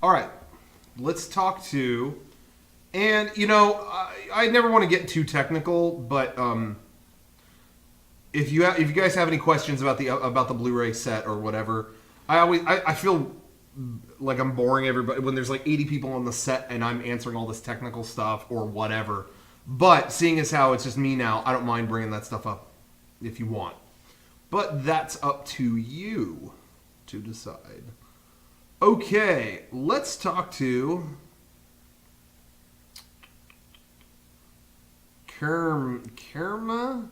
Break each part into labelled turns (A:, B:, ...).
A: All right. Let's talk to... And, I never want to get too technical, but if you guys have any questions about the Blu-ray set or whatever, I feel like I'm boring everybody when there's like 80 people on the set and I'm answering all this technical stuff or whatever. But seeing as how it's just me now, I don't mind bringing that stuff up if you want. But that's up to you to decide. Okay, let's talk to Karma.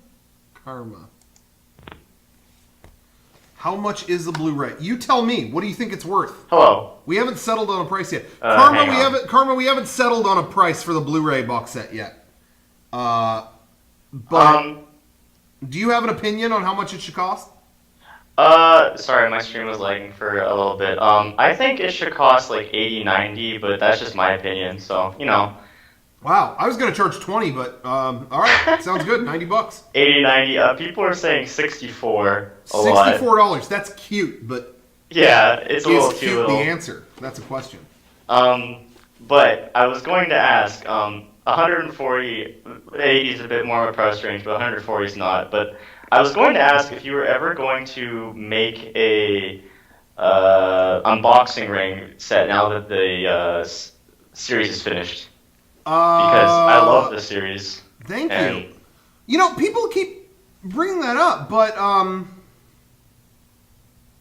A: How much is the Blu-ray? You tell me. What do you think it's worth?
B: Hello.
A: We haven't settled on a price yet. Karma, we haven't settled on a price for the Blu-ray box set yet. But do you have an opinion on how much it should cost?
B: Sorry, my stream was lagging for a little bit. I think it should cost like $80, $90, but that's just my opinion, so,
A: Wow, I was going to charge $20, but, alright, sounds good, $90.
B: $80, $90, people are saying $64 a lot.
A: $64, that's cute, but...
B: Yeah, it's a little too little.
A: Is cute the answer? That's a question.
B: But I was going to ask, 140, 80 is a bit more of a price range, but 140 is not, but... I was going to ask if you were ever going to make a unboxing ring set now that the series is finished. Because I love the series.
A: Thank you. People keep bringing that up, but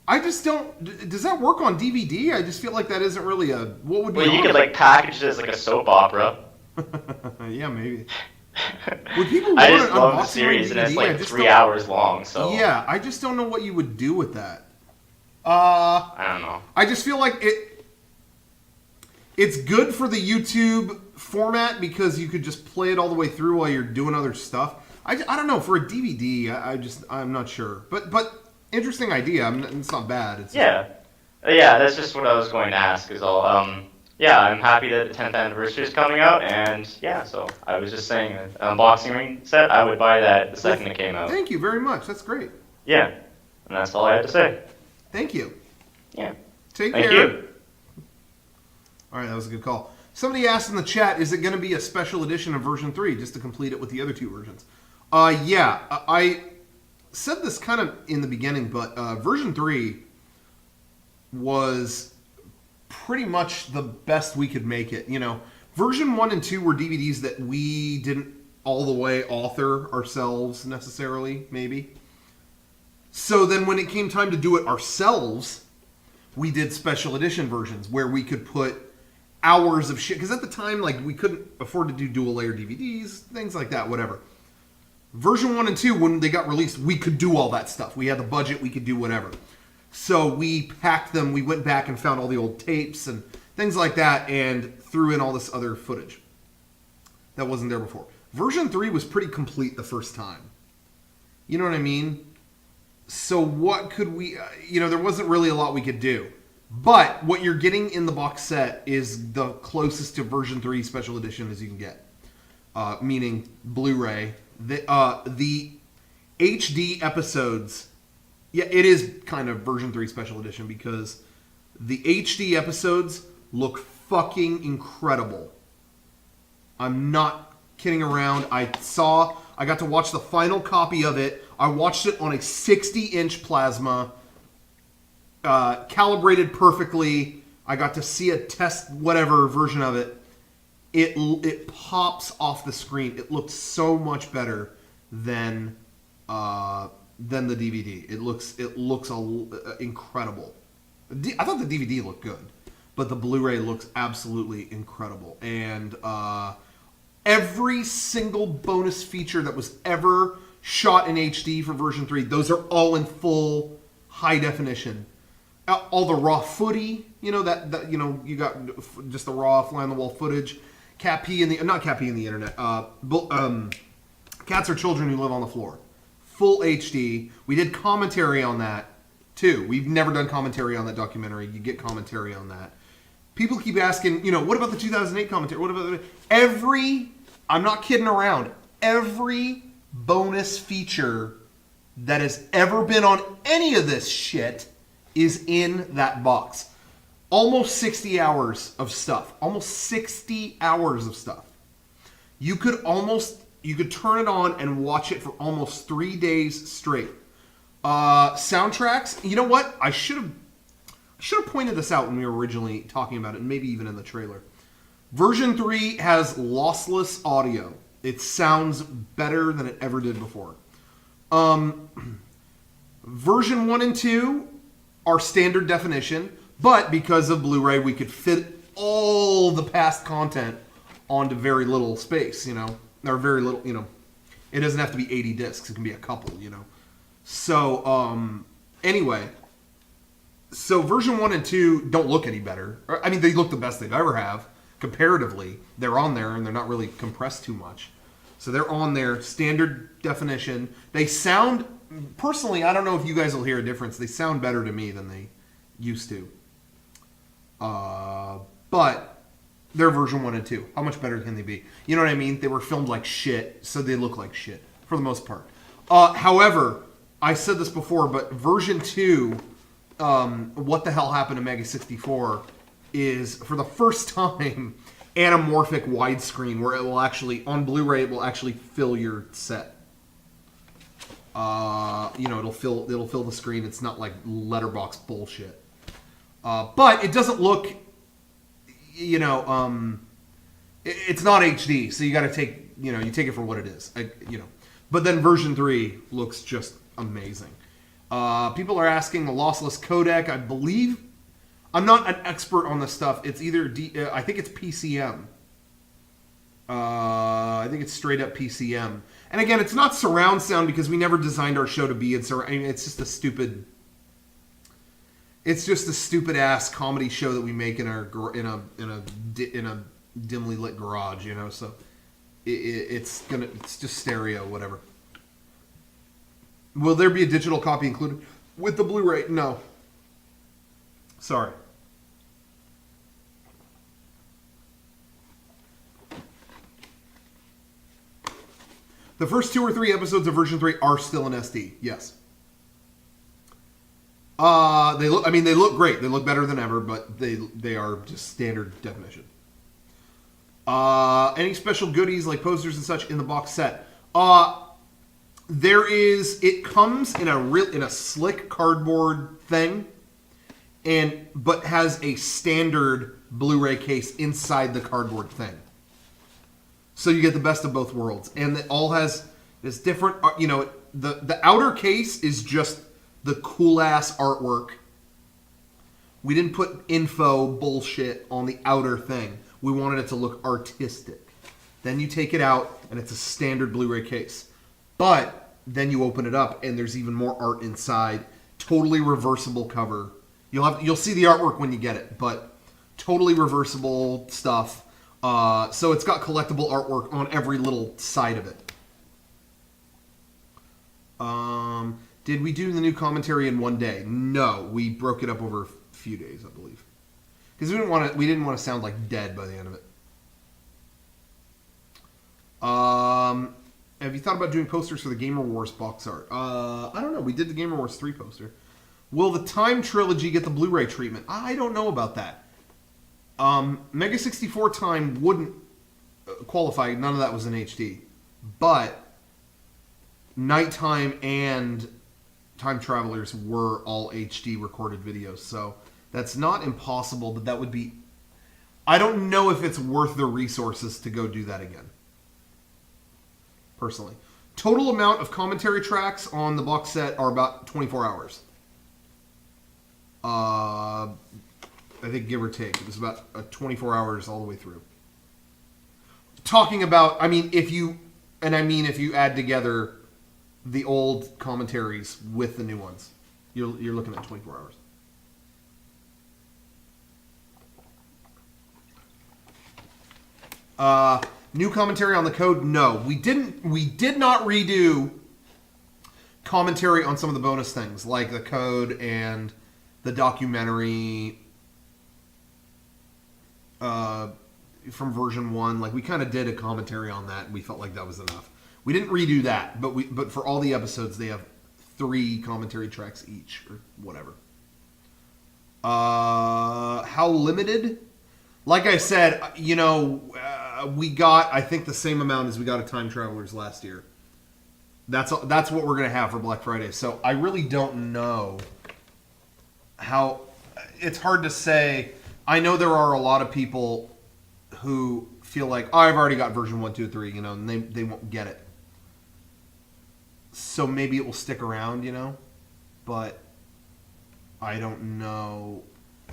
A: I just don't... Does that work on DVD? I just feel like that isn't really a... What would be
B: you could like package it as like a soap opera.
A: Yeah, maybe. Would people want
B: I just
A: an
B: love the
A: unboxing
B: series, and it's like 3
A: don't...
B: hours long. So
A: yeah, I just don't know what you would do with that.
B: I don't know.
A: I just feel like it's good for the YouTube format because you could just play it all the way through while you're doing other stuff. I don't know, for a DVD, I'm not sure. But interesting idea. It's not bad. It's
B: yeah, that's just what I was going to ask. Is all. Yeah, I'm happy that the 10th anniversary is coming out, and yeah, so I was just saying, an unboxing ring set, I would buy that the second it came out.
A: Thank you very much. That's great.
B: Yeah, and that's all I had to say.
A: Thank you.
B: Yeah.
A: Take care.
B: Thank you.
A: All right, that was a good call. Somebody asked in the chat, is it going to be a special edition of version 3, just to complete it with the other two versions? Yeah, I said this kind of in the beginning, but version 3 was... pretty much the best we could make it. Version 1 and 2 were DVDs that we didn't all the way author ourselves necessarily, maybe. So then when it came time to do it ourselves, we did special edition versions where we could put hours of shit. Because at the time, we couldn't afford to do dual layer DVDs, things like that, whatever. Version 1 and 2, when they got released, we could do all that stuff. We had the budget, we could do whatever. So we packed them, we went back and found all the old tapes and things like that and threw in all this other footage that wasn't there before. Version 3 was pretty complete the first time. You know what I mean? So what could we... there wasn't really a lot we could do. But what you're getting in the box set is the closest to version 3 special edition as you can get. Meaning Blu-ray. The HD episodes... Yeah, it is kind of version 3 special edition because the HD episodes look fucking incredible. I'm not kidding around. I got to watch the final copy of it. I watched it on a 60-inch plasma, calibrated perfectly. I got to see a test whatever version of it. It pops off the screen. It looks so much better than the DVD. It looks incredible. I thought the DVD looked good, but the Blu-ray looks absolutely incredible. And every single bonus feature that was ever shot in HD for version 3, those are all in full high definition. All the raw footy, you got just the raw fly on the wall footage. Not Cat P in the internet. Cats Are Children Who Live on the Floor. Full HD. We did commentary on that, too. We've never done commentary on that documentary. You get commentary on that. People keep asking, what about the 2008 commentary? What about I'm not kidding around, every bonus feature that has ever been on any of this shit is in that box. almost 60 hours of stuff. Almost 60 hours of stuff. You could turn it on and watch it for almost 3 days straight. Soundtracks, you know what? I should have pointed this out when we were originally talking about it, and maybe even in the trailer. Version 3 has lossless audio. It sounds better than it ever did before. Version 1 and 2 are standard definition, but because of Blu-ray, we could fit all the past content onto very little space, or very little, It doesn't have to be 80 discs. It can be a couple, So, anyway. So version 1 and 2 don't look any better. I mean, they look the best they've ever have. Comparatively, they're on there, and they're not really compressed too much. So they're on there, standard definition. They sound, personally, I don't know if you guys will hear a difference. They sound better to me than they used to. But they're version 1 and 2. How much better can they be? You know what I mean? They were filmed like shit, so they look like shit, for the most part. However, I said this before, but version 2, what the hell happened to Mega64 is, for the first time, anamorphic widescreen, where it will actually, on Blu-ray, it will actually fill your set. It'll fill the screen. It's not like letterbox bullshit. But it doesn't look, it's not HD, so you got to take, you take it for what it is, But then version 3 looks just amazing. People are asking the lossless codec. I believe, I'm not an expert on this stuff. It's either I think it's PCM. I think it's straight up PCM. And again, it's not surround sound because we never designed our show to be in surround. I mean, it's just a stupid ass comedy show that we make in a dimly lit garage, So it's just stereo, whatever. Will there be a digital copy included with the Blu-ray? No. Sorry. The first 2 or 3 episodes of version 3 are still in SD. Yes. They look great. They look better than ever, but they are just standard definition. Any special goodies like posters and such in the box set? It comes in a slick cardboard thing, but has a standard Blu-ray case inside the cardboard thing. So you get the best of both worlds, and it all has this different. The outer case is just the cool ass artwork. We didn't put info bullshit on the outer thing. We wanted it to look artistic. Then you take it out, and it's a standard Blu-ray case. But then you open it up, and there's even more art inside. Totally reversible cover. You'll see the artwork when you get it, but totally reversible stuff. So it's got collectible artwork on every little side of it. Did we do the new commentary in one day? No, we broke it up over a few days, I believe, because we didn't want to sound like dead by the end of it. Have you thought about doing posters for the Gamer Wars box art? I don't know. We did the Gamer Wars 3 poster. Will the Time Trilogy get the Blu-ray treatment? I don't know about that. Mega64 Time wouldn't qualify. None of that was in HD. But Nighttime and Time Travelers were all HD recorded videos. So that's not impossible, but that would be... I don't know if it's worth the resources to go do that again. Personally. Total amount of commentary tracks on the box set are about 24 hours. I think give or take. It was about 24 hours all the way through. Talking about, if you add together the old commentaries with the new ones, you're looking at 24 hours. New commentary on the code? No, we didn't. We did not redo commentary on some of the bonus things, like the code and the documentary from version 1. Like, we kind of did a commentary on that, and we felt like that was enough. We didn't redo that, but for all the episodes, they have 3 commentary tracks each, or whatever. How limited? Like I said, we got, I think, the same amount as we got of Time Travelers last year. That's what we're going to have for Black Friday. So I really don't know how... It's hard to say. I know there are a lot of people who feel like, oh, I've already got version 1, 2, 3, and they won't get it. So maybe it will stick around, but I don't know.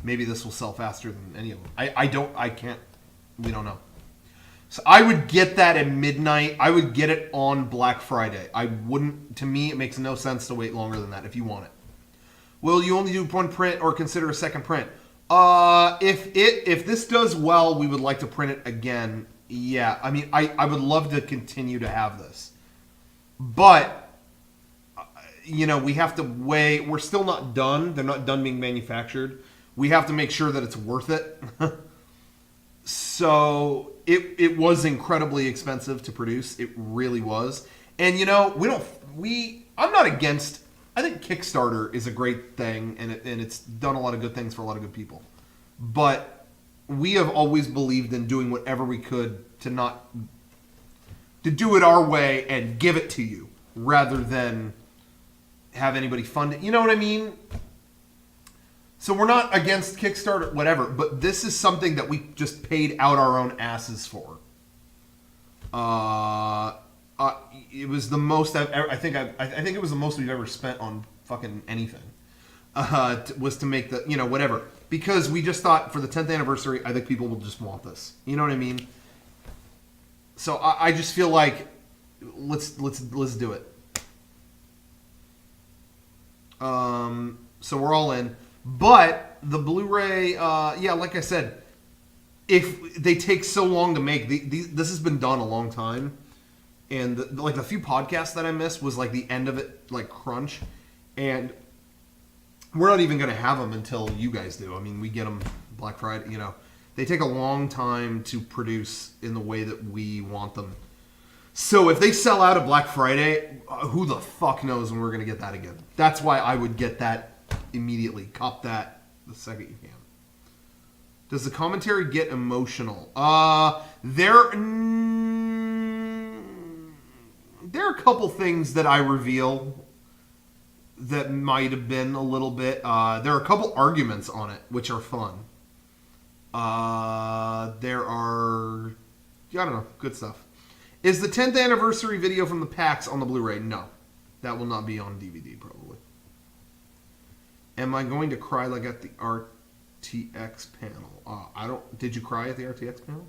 A: Maybe this will sell faster than any of them. We don't know. So I would get that at midnight. I would get it on Black Friday. To me, it makes no sense to wait longer than that if you want it. Will you only do one print or consider a second print? If this does well, we would like to print it again. Yeah, I mean, I would love to continue to have this. But, we have to weigh. We're still not done. They're not done being manufactured. We have to make sure that it's worth it. So it was incredibly expensive to produce. It really was. And I'm not against. I think Kickstarter is a great thing, and it's done a lot of good things for a lot of good people. But we have always believed in doing whatever we could to do it our way and give it to you, rather than have anybody fund it. You know what I mean? So we're not against Kickstarter, whatever, but this is something that we just paid out our own asses for. It was the most I think it was the most we've ever spent on fucking anything. Was to make the whatever, because we just thought for the 10th anniversary, I think people will just want this. You know what I mean? So I just feel like let's do it. So we're all in. But the Blu-ray, like I said, if they take so long to make, this has been done a long time, and the few podcasts that I missed was like the end of it, like crunch, and we're not even going to have them until you guys do. I mean, we get them Black Friday. They take a long time to produce in the way that we want them. So if they sell out at Black Friday, who the fuck knows when we're going to get that again? That's why I would get that immediately. Cop that the second you can. Does the commentary get emotional? There are a couple things that I reveal that might have been a little bit. There are a couple arguments on it, which are fun. There are, I don't know, good stuff. Is the 10th anniversary video from the PAX on the Blu-ray? No. That will not be on DVD, probably. Am I going to cry like at the RTX panel? Did you cry at the RTX panel?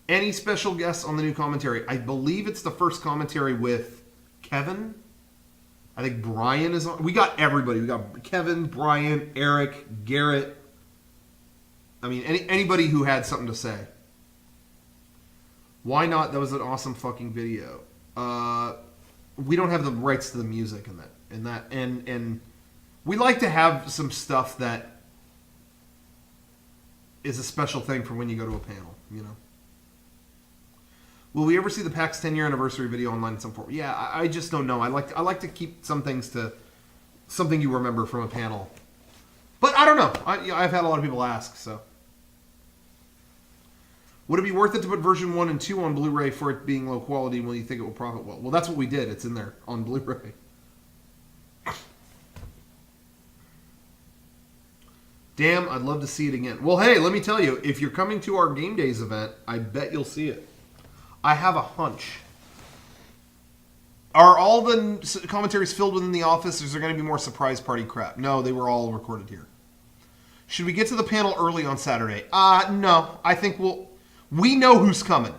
A: Any special guests on the new commentary? I believe it's the first commentary with Kevin. I think Brian is on. We got everybody. We got Kevin, Brian, Eric, Garrett. I mean, anybody who had something to say. Why not? That was an awesome fucking video. We don't have the rights to the music in that, and we like to have some stuff that is a special thing for when you go to a panel. Will we ever see the PAX 10-year anniversary video online in some form? Yeah, I just don't know. I like to keep some things to something you remember from a panel, but I don't know. I've had a lot of people ask, so. Would it be worth it to put version 1 and 2 on Blu-ray for it being low quality when you think it will profit well? Well, that's what we did. It's in there on Blu-ray. Damn, I'd love to see it again. Well, hey, let me tell you, if you're coming to our Game Days event, I bet you'll see it. I have a hunch. Are all the commentaries filled within the office, or is there going to be more surprise party crap? No, they were all recorded here. Should we get to the panel early on Saturday? No. I think we know who's coming.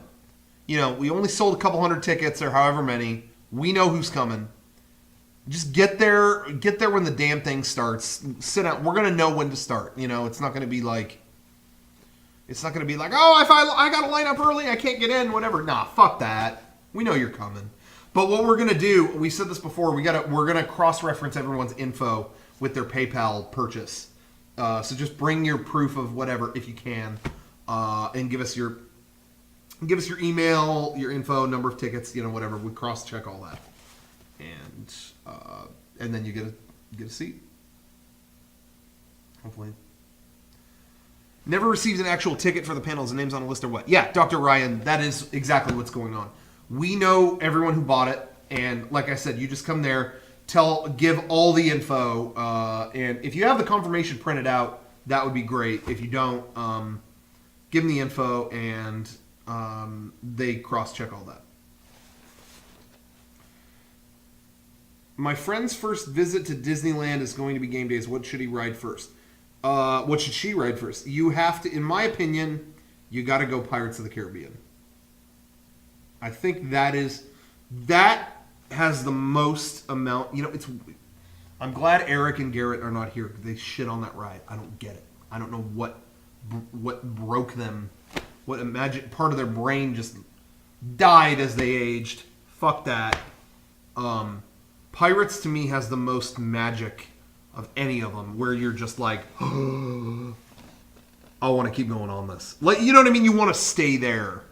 A: We only sold a couple hundred tickets or however many. We know who's coming. Just get there when the damn thing starts. Sit down. We're gonna know when to start. It's not gonna be like, oh, if I gotta line up early, I can't get in. Whatever. Nah, fuck that. We know you're coming. But what we're gonna do, we said this before. We're gonna cross-reference everyone's info with their PayPal purchase. So just bring your proof of whatever if you can. And give us your email, your info, number of tickets, whatever. We cross-check all that, and then you get a seat. Hopefully, Never received an actual ticket for the panels. The name's on a list or what? Yeah, Dr. Ryan, that is exactly what's going on. We know everyone who bought it, and like I said, you just come there, give all the info, and if you have the confirmation printed out, that would be great. If you don't, give them the info, and they cross-check all that. My friend's first visit to Disneyland is going to be game days. What should he ride first? What should she ride first? You have to, in my opinion, you got to go Pirates of the Caribbean. I think that has the most amount. You know, I'm glad Eric and Garrett are not here. They shit on that ride. I don't get it. I don't know what broke them. What magic part of their brain just died as they aged. Fuck that. Pirates to me has the most magic of any of them, where you're just like, oh, I want to keep going on this. Like, you know what I mean? You want to stay there.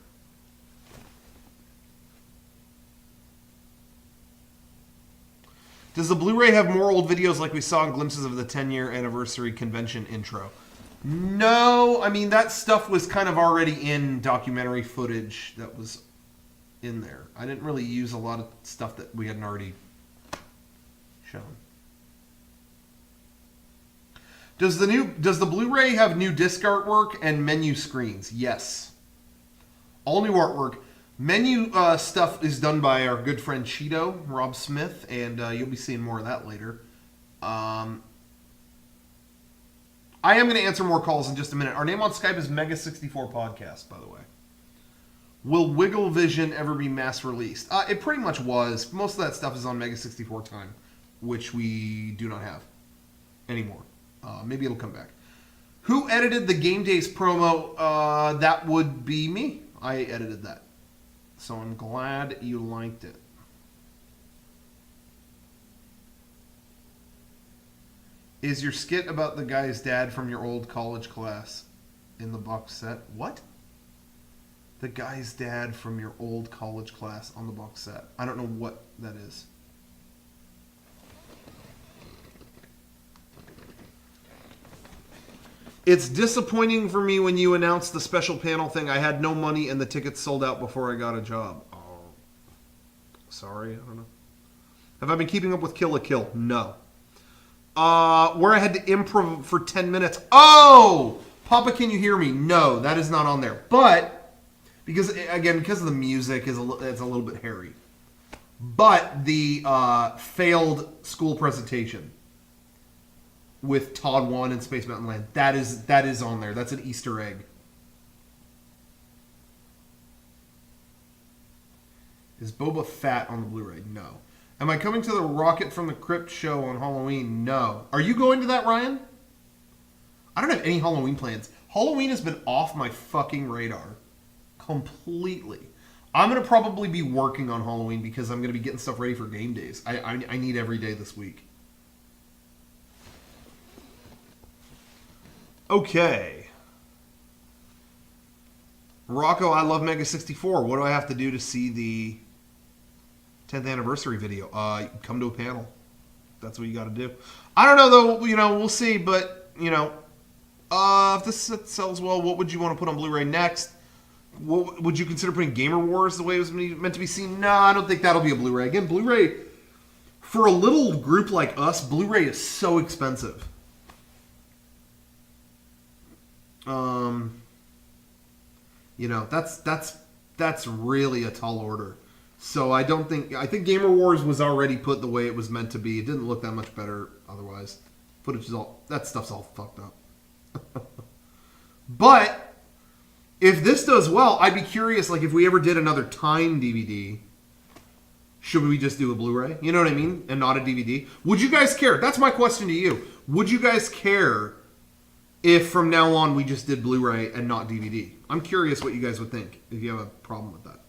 A: Does the Blu-ray have more old videos like we saw in glimpses of the 10-year anniversary convention intro? No, I mean, that stuff was kind of already in documentary footage that was in there. I didn't really use a lot of stuff that we hadn't already shown. Does the Blu-ray have new disc artwork and menu screens? Yes. All new artwork. Menu stuff is done by our good friend Cheeto, Rob Smith, and you'll be seeing more of that later. I am going to answer more calls in just a minute. Our name on Skype is Mega64 Podcast, by the way. Will Wiggle Vision ever be mass released? It pretty much was. Most of that stuff is on Mega64 time, which we do not have anymore. Maybe it'll come back. Who edited the Game Days promo? That would be me. I edited that. So I'm glad you liked it. Is your skit about the guy's dad from your old college class in the box set? What? The guy's dad from your old college class on the box set. I don't know what that is. It's disappointing for me when you announced the special panel thing. I had no money and the tickets sold out before I got a job. Oh, sorry, I don't know. Have I been keeping up with Kill la Kill? No. Where I had to improv for 10 minutes. Oh! Papa, can you hear me? No, that is not on there. But, because of the music, it's a little bit hairy. But the failed school presentation with Todd 1 and Space Mountain Land, that is on there. That's an Easter egg. Is Boba Fett on the Blu-ray? No. Am I coming to the Rocket from the Crypt show on Halloween? No. Are you going to that, Ryan? I don't have any Halloween plans. Halloween has been off my fucking radar. Completely. I'm going to probably be working on Halloween because I'm going to be getting stuff ready for game days. I need every day this week. Okay. Rocco, I love Mega64. What do I have to do to see the 10th anniversary video? Come to a panel. That's what you got to do. I don't know, though. You know, we'll see. But, you know, if this set sells well, what would you want to put on Blu-ray next? What, would you consider putting Gamer Wars the way it was meant to be seen? No, I don't think that'll be a Blu-ray. Again, Blu-ray, for a little group like us, Blu-ray is so expensive. You know, that's really a tall order. So I think Gamer Wars was already put the way it was meant to be. It didn't look that much better otherwise. Footage is that stuff's all fucked up. But if this does well, I'd be curious, like if we ever did another Time DVD, should we just do a Blu-ray? You know what I mean? And not a DVD? Would you guys care? That's my question to you. Would you guys care if from now on we just did Blu-ray and not DVD? I'm curious what you guys would think if you have a problem with that.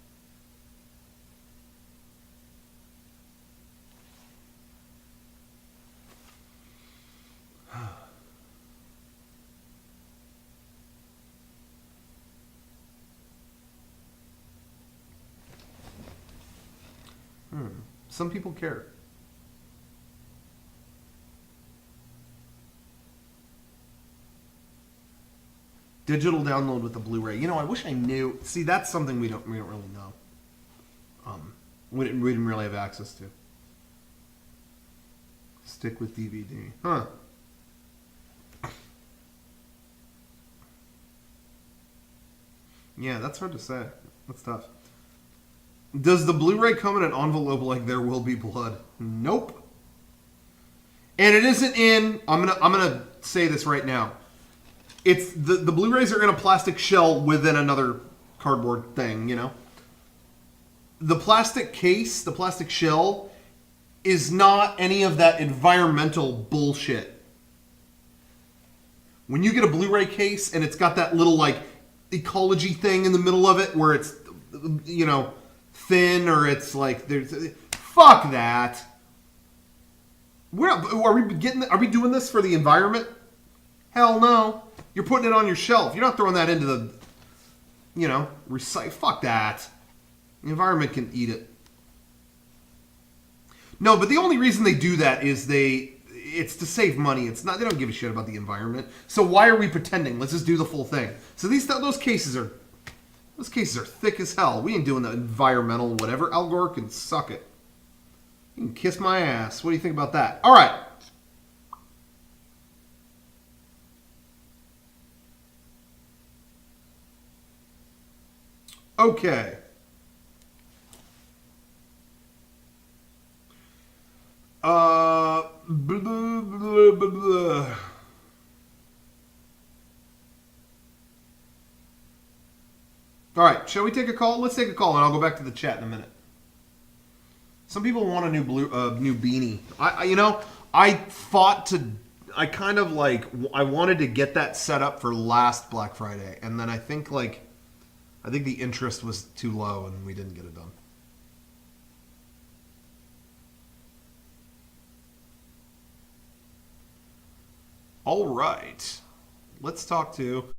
A: Some people care. Digital download with the Blu-ray. You know, I wish I knew. See, that's something we don't really know. We didn't really have access to. Stick with DVD. Huh. Yeah, that's hard to say. That's tough. Does the Blu-ray come in an envelope like There Will Be Blood? Nope. And it isn't in. I'm gonna say this right now. It's the Blu-rays are in a plastic shell within another cardboard thing. You know. The plastic case, the plastic shell, is not any of that environmental bullshit. When you get a Blu-ray case and it's got that little like ecology thing in the middle of it where it's, you know, thin or it's like there's fuck that. Are we doing this for the environment? Hell no. You're putting it on your shelf. You're not throwing that into the, you know, recycle. Fuck that. The environment can eat it. No, but the only reason they do that is it's to save money. It's not, they don't give a shit about the environment. So why are we pretending? Let's just do the full thing. So those cases are thick as hell. We ain't doing the environmental whatever. Al Gore can suck it. You can kiss my ass. What do you think about that? All right. Okay. Blah, blah, blah, blah. All right, shall we take a call? Let's take a call, and I'll go back to the chat in a minute. Some people want a new new beanie. I wanted to get that set up for last Black Friday, and then I think the interest was too low, and we didn't get it done. All right, let's talk to